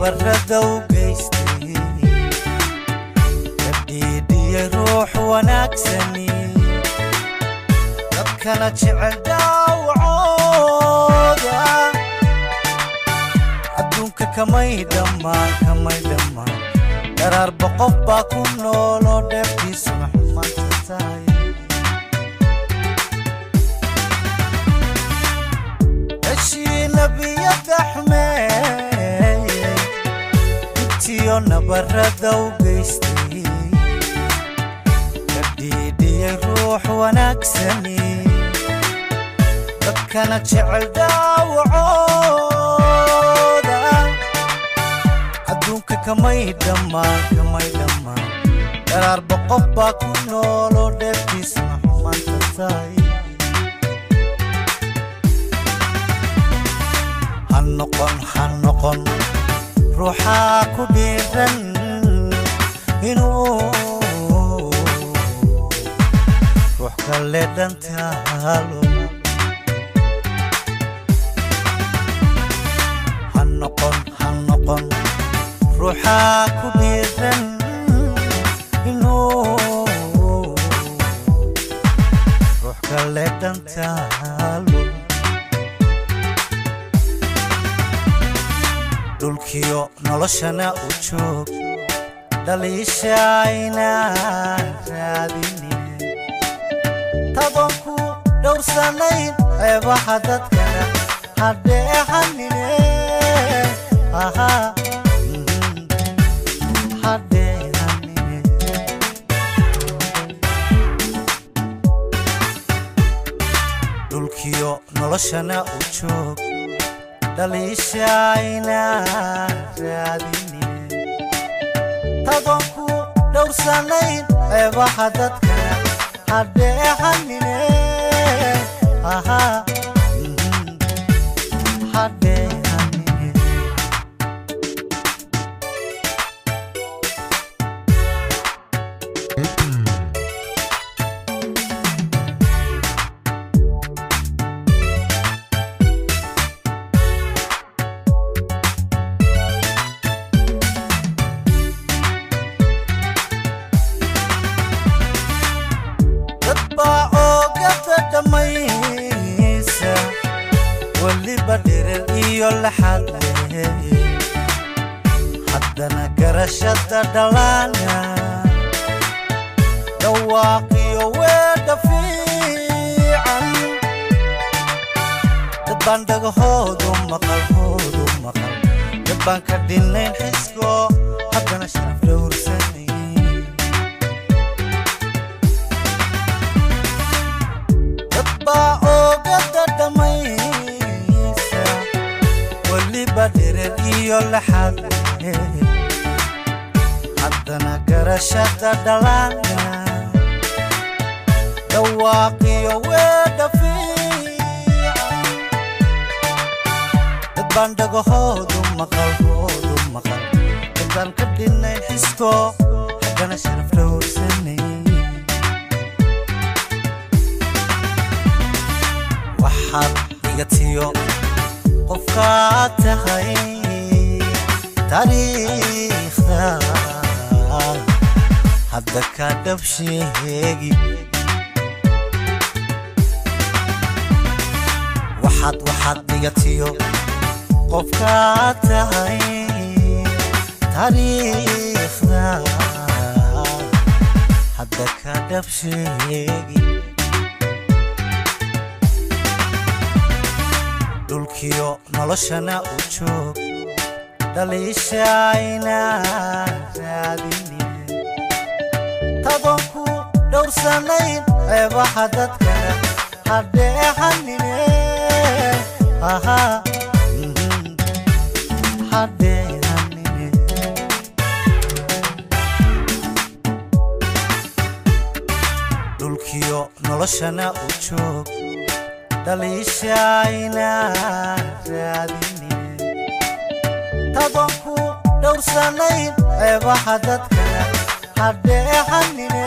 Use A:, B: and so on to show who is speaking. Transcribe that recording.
A: nabarrada u geystay kadhiidhiyey ruux wanaagsani dadkana jecel daawacooda adduunka kamay dhammaan daraarba qof baa ku nooloo dheeftiisuna xumaanta tahay heshii nebiyada xumeeye intiyo nabarrada u geystay kadhiidhiyey ruux wanaagsani dadkana jecel daawacooda adduunka kamay dhammaan daraarba qof baa ku nooloo dheeftiisuna xumaanta tahay ha noqon ruuxaa ku dhiiran inuu ruux kale dhantaalo ha noqon ruuxaa ku dhiiran inuu ruux kale dhantaalo dhulkiyo noloshana u joog dhaliisha aynaan raadinin tadoon ku dhowrsanayn ceebaha dadkana hadheehanine dhulkiyo noloshana u joog dhaliisha aynaan raadinin tadoon ku dhowrsanayn ceebaha dadkana hadheehanine waliba dhirir iyo laxad leh haddana garashada dhalaana dhawaaqiyo weedha fiican dad baan dhagahoodu maqal dad baan ka dhinayn xisko haddana sharaf dhowrsanay dad baa oogada dhammaysa waliba dhirir iyo laxad leh haddana garashada dhalaana dhawaaqiyo weedha fiican dad baan dhagahoodu maqal dad baan ka dhinayn xisko haddana sharaf dhowrsanay waxaad igatiyo qofkaad tahay taariikhda hadda ka dhabsheegi waxaad igatiyo qofkaad tahay taariikhda hadda ka dhabsheegi dhulkiyo noloshana u joog dhaliisha aynaan raadinin tadoon ku dhowrsanayn ceebaha dadkana hadheehanine dhulkiyo noloshana u joog dhaliisha aynaan raadinin tadoon ku dhowrsanayn ceebaha dadkana hadheehanine